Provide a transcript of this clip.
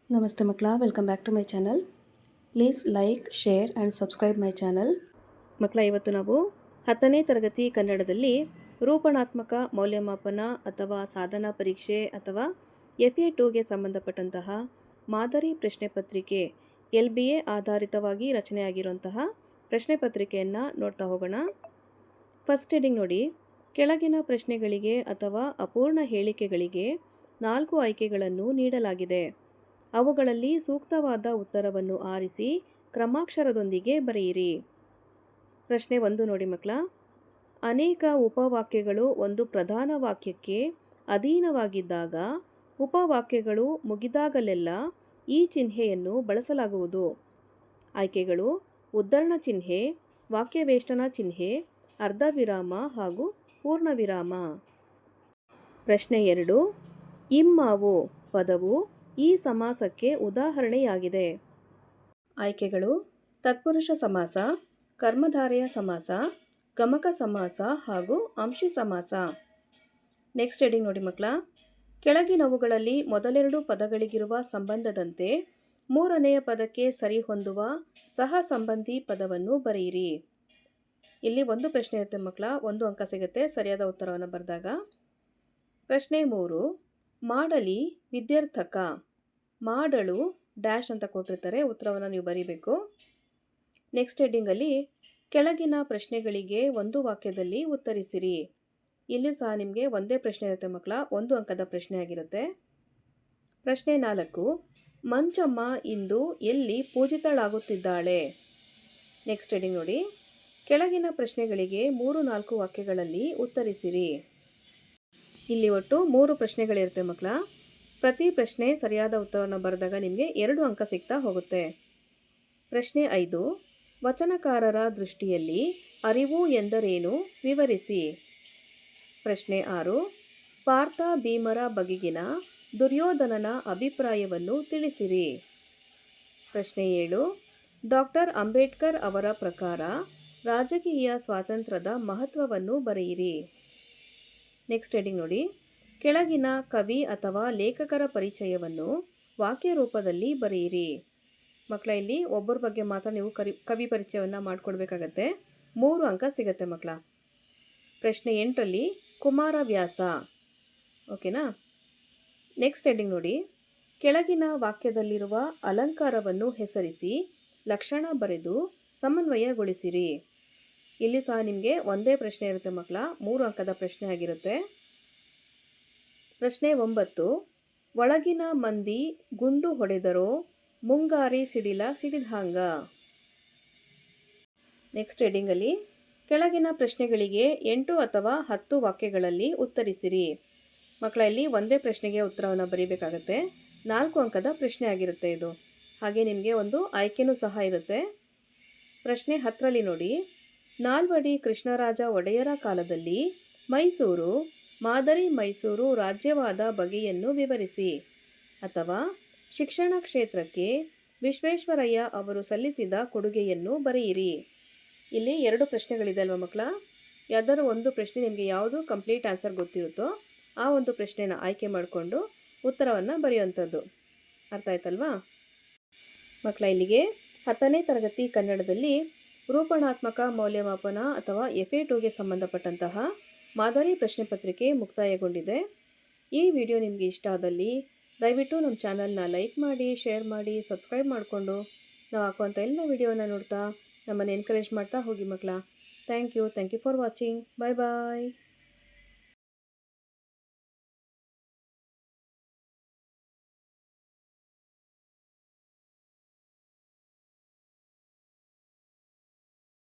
ನಮಸ್ತೆ ಮಕ್ಕಳ, welcome back to my channel. Please like, share and subscribe my channel. ಮಕ್ಕಳ, ಇವತ್ತು ನಾವು 10ನೇ ತರಗತಿ ಕನ್ನಡದಲ್ಲಿ ರೂಪಣಾತ್ಮಕ ಮೌಲ್ಯಮಾಪನ ಅಥವಾ ಸಾಧನಾ ಪರೀಕ್ಷೆ ಅಥವಾ FA2ಗೆ ಸಂಬಂಧಪಟ್ಟಂತಹ ಮಾದರಿ ಪ್ರಶ್ನೆ ಪತ್ರಿಕೆ LBA ಆಧಾರಿತವಾಗಿ ರಚನೆಯಾಗಿರುವಂತಹ ಪ್ರಶ್ನೆ ಪತ್ರಿಕೆಯನ್ನು ನೋಡ್ತಾ ಹೋಗೋಣ. ಫಸ್ಟ್ ಹೆಡಿಂಗ್ ನೋಡಿ. ಕೆಳಗಿನ ಪ್ರಶ್ನೆಗಳಿಗೆ ಅಥವಾ ಅಪೂರ್ಣ ಹೇಳಿಕೆಗಳಿಗೆ 4 ಆಯ್ಕೆಗಳನ್ನು ನೀಡಲಾಗಿದೆ. ಅವುಗಳಲ್ಲಿ ಸೂಕ್ತವಾದ ಉತ್ತರವನ್ನು ಆರಿಸಿ ಕ್ರಮಾಕ್ಷರದೊಂದಿಗೆ ಬರೆಯಿರಿ. ಪ್ರಶ್ನೆ 1 ನೋಡಿ ಮಕ್ಕಳ. ಅನೇಕ ಉಪವಾಕ್ಯಗಳು ಒಂದು ಪ್ರಧಾನ ವಾಕ್ಯಕ್ಕೆ ಅಧೀನವಾಗಿದ್ದಾಗ ಉಪವಾಕ್ಯಗಳು ಮುಗಿದಾಗಲೆಲ್ಲ ಈ ಚಿಹ್ನೆಯನ್ನು ಬಳಸಲಾಗುವುದು. ಆಯ್ಕೆಗಳು: ಉದ್ಧರಣ ಚಿಹ್ನೆ, ವಾಕ್ಯವೇಷ್ಟನ ಚಿಹ್ನೆ, ಅರ್ಧವಿರಾಮ ಹಾಗೂ ಪೂರ್ಣವಿರಾಮ. ಪ್ರಶ್ನೆ 2. ಇಮ್ಮಾವು ಪದವು ಈ ಸಮಾಸಕ್ಕೆ ಉದಾಹರಣೆಯಾಗಿದೆ. ಆಯ್ಕೆಗಳು: ತತ್ಪುರುಷ ಸಮಾಸ, ಕರ್ಮಧಾರೆಯ ಸಮಾಸ, ಗಮಕ ಸಮಾಸ ಹಾಗೂ ಅಂಶಿ ಸಮಾಸ. ನೆಕ್ಸ್ಟ್ ಹೆಡಿಂಗ್ ನೋಡಿ ಮಕ್ಕಳ. ಕೆಳಗಿನವುಗಳಲ್ಲಿ ಮೊದಲೆರಡು ಪದಗಳಿಗಿರುವ ಸಂಬಂಧದಂತೆ ಮೂರನೆಯ ಪದಕ್ಕೆ ಸರಿಹೊಂದುವ ಸಹ ಸಂಬಂಧಿ ಪದವನ್ನು ಬರೆಯಿರಿ. ಇಲ್ಲಿ ಒಂದು ಪ್ರಶ್ನೆ ಇರುತ್ತೆ ಮಕ್ಕಳ, 1 ಅಂಕ ಸಿಗುತ್ತೆ ಸರಿಯಾದ ಉತ್ತರವನ್ನು ಬರೆದಾಗ. ಪ್ರಶ್ನೆ 3. ಮಾಡಲಿ ವಿದ್ಯಾರ್ಥಕ. ಮಾಡಲು ಡ್ಯಾಶ್ ಅಂತ ಕೊಟ್ಟಿರ್ತಾರೆ, ಉತ್ತರವನ್ನು ನೀವು ಬರೀಬೇಕು. ನೆಕ್ಸ್ಟ್ ಹೆಡ್ಡಿಂಗಲ್ಲಿ ಕೆಳಗಿನ ಪ್ರಶ್ನೆಗಳಿಗೆ ಒಂದು ವಾಕ್ಯದಲ್ಲಿ ಉತ್ತರಿಸಿರಿ. ಇಲ್ಲಿ ಸಹ ನಿಮಗೆ ಒಂದೇ ಪ್ರಶ್ನೆ ಇರುತ್ತೆ ಮಕ್ಕಳ, 1 ಅಂಕದ ಪ್ರಶ್ನೆ ಆಗಿರುತ್ತೆ. ಪ್ರಶ್ನೆ 4. ಮಂಜಮ್ಮ ಇಂದು ಎಲ್ಲಿ ಪೂಜಿತಳಾಗುತ್ತಿದ್ದಾಳೆ. ನೆಕ್ಸ್ಟ್ ಹೆಡ್ಡಿಂಗ್ ನೋಡಿ. ಕೆಳಗಿನ ಪ್ರಶ್ನೆಗಳಿಗೆ 3-4 ವಾಕ್ಯಗಳಲ್ಲಿ ಉತ್ತರಿಸಿರಿ. ಇಲ್ಲಿ ಒಟ್ಟು 3 ಪ್ರಶ್ನೆಗಳಿರುತ್ತೆ ಮಕ್ಕಳ. ಪ್ರತಿ ಪ್ರಶ್ನೆ ಸರಿಯಾದ ಉತ್ತರವನ್ನು ಬರೆದಾಗ ನಿಮಗೆ 2 ಅಂಕ ಸಿಗ್ತಾ ಹೋಗುತ್ತೆ. ಪ್ರಶ್ನೆ 5. ವಚನಕಾರರ ದೃಷ್ಟಿಯಲ್ಲಿ ಅರಿವು ಎಂದರೇನು ವಿವರಿಸಿ. ಪ್ರಶ್ನೆ 6. ಪಾರ್ಥ ಭೀಮರ ಬಗೆಗಿನ ದುರ್ಯೋಧನನ ಅಭಿಪ್ರಾಯವನ್ನು ತಿಳಿಸಿರಿ. ಪ್ರಶ್ನೆ 7. ಡಾಕ್ಟರ್ ಅಂಬೇಡ್ಕರ್ ಅವರ ಪ್ರಕಾರ ರಾಜಕೀಯ ಸ್ವಾತಂತ್ರ್ಯದ ಮಹತ್ವವನ್ನು ಬರೆಯಿರಿ. ನೆಕ್ಸ್ಟ್ ಹೆಡಿಂಗ್ ನೋಡಿ. ಕೆಳಗಿನ ಕವಿ ಅಥವಾ ಲೇಖಕರ ಪರಿಚಯವನ್ನು ವಾಕ್ಯ ರೂಪದಲ್ಲಿ ಬರೆಯಿರಿ. ಮಕ್ಕಳ, ಇಲ್ಲಿ ಒಬ್ಬರ ಬಗ್ಗೆ ಮಾತ್ರ ನೀವು ಕವಿ ಪರಿಚಯವನ್ನು ಮಾಡಿಕೊಡ್ಬೇಕಾಗತ್ತೆ. 3 ಅಂಕ ಸಿಗತ್ತೆ ಮಕ್ಕಳ. ಪ್ರಶ್ನೆ 8ರಲ್ಲಿ ಕುಮಾರವ್ಯಾಸ. ಓಕೆನಾ. ನೆಕ್ಸ್ಟ್ ಹೆಡ್ಡಿಂಗ್ ನೋಡಿ. ಕೆಳಗಿನ ವಾಕ್ಯದಲ್ಲಿರುವ ಅಲಂಕಾರವನ್ನು ಹೆಸರಿಸಿ ಲಕ್ಷಣ ಬರೆದು ಸಮನ್ವಯಗೊಳಿಸಿರಿ. ಇಲ್ಲಿ ಸಹ ನಿಮಗೆ ಒಂದೇ ಪ್ರಶ್ನೆ ಇರುತ್ತೆ ಮಕ್ಕಳ, 3 ಅಂಕದ ಪ್ರಶ್ನೆ ಆಗಿರುತ್ತೆ. ಪ್ರಶ್ನೆ 9. ಒಳಗಿನ ಮಂದಿ ಗುಂಡು ಹೊಡೆದರೋ ಮುಂಗಾರಿ ಸಿಡಿಲ ಸಿಡಿದಾಂಗ. ನೆಕ್ಸ್ಟ್ ಹೆಡ್ಡಿಂಗಲ್ಲಿ ಕೆಳಗಿನ ಪ್ರಶ್ನೆಗಳಿಗೆ 8 ಅಥವಾ 10 ವಾಕ್ಯಗಳಲ್ಲಿ ಉತ್ತರಿಸಿರಿ. ಮಕ್ಕಳ, ಇಲ್ಲಿ ಒಂದೇ ಪ್ರಶ್ನೆಗೆ ಉತ್ತರವನ್ನು ಬರೀಬೇಕಾಗತ್ತೆ. 4 ಅಂಕದ ಪ್ರಶ್ನೆ ಆಗಿರುತ್ತೆ ಇದು. ಹಾಗೆ ನಿಮಗೆ ಒಂದು ಆಯ್ಕೆನೂ ಸಹ ಇರುತ್ತೆ. ಪ್ರಶ್ನೆ 10ರಲ್ಲಿ ನೋಡಿ. ನಾಲ್ವಡಿ ಕೃಷ್ಣರಾಜ ಒಡೆಯರ ಕಾಲದಲ್ಲಿ ಮೈಸೂರು ಮಾದರಿ ಮೈಸೂರು ರಾಜ್ಯವಾದ ಬಗೆಯನ್ನು ವಿವರಿಸಿ. ಅಥವಾ ಶಿಕ್ಷಣ ಕ್ಷೇತ್ರಕ್ಕೆ ವಿಶ್ವೇಶ್ವರಯ್ಯ ಅವರು ಸಲ್ಲಿಸಿದ ಕೊಡುಗೆಯನ್ನು ಬರೆಯಿರಿ. ಇಲ್ಲಿ 2 ಪ್ರಶ್ನೆಗಳಿದೆ ಅಲ್ವಾ ಮಕ್ಕಳ. ಯಾವ್ದಾದ್ರು ಒಂದು ಪ್ರಶ್ನೆ ನಿಮಗೆ ಯಾವುದು ಕಂಪ್ಲೀಟ್ ಆನ್ಸರ್ ಗೊತ್ತಿರುತ್ತೋ ಆ ಒಂದು ಪ್ರಶ್ನೆನ ಆಯ್ಕೆ ಮಾಡಿಕೊಂಡು ಉತ್ತರವನ್ನು ಬರೆಯುವಂಥದ್ದು. ಅರ್ಥ ಆಯ್ತಲ್ವಾ ಮಕ್ಕಳ? ಇಲ್ಲಿಗೆ 10ನೇ ತರಗತಿ ಕನ್ನಡದಲ್ಲಿ ರೂಪಣಾತ್ಮಕ ಮೌಲ್ಯಮಾಪನ ಅಥವಾ FA2ಗೆ ಸಂಬಂಧಪಟ್ಟಂತಹ ಮಾದರಿ ಪ್ರಶ್ನೆ ಪತ್ರಿಕೆ ಮುಕ್ತಾಯಗೊಂಡಿದೆ. ಈ ವಿಡಿಯೋ ನಿಮಗೆ ಇಷ್ಟ ಆದಲ್ಲಿ ದಯವಿಟ್ಟು ನಮ್ಮ ಚಾನಲ್ನ ಲೈಕ್ ಮಾಡಿ, ಶೇರ್ ಮಾಡಿ, ಸಬ್ಸ್ಕ್ರೈಬ್ ಮಾಡಿಕೊಂಡು ನಾವು ಹಾಕುವಂಥ ಎಲ್ಲ ವಿಡಿಯೋನ ನೋಡ್ತಾ ನಮ್ಮನ್ನು ಎನ್ಕರೇಜ್ ಮಾಡ್ತಾ ಹೋಗಿ ಮಕ್ಕಳ. Thank you for watching. Bye bye.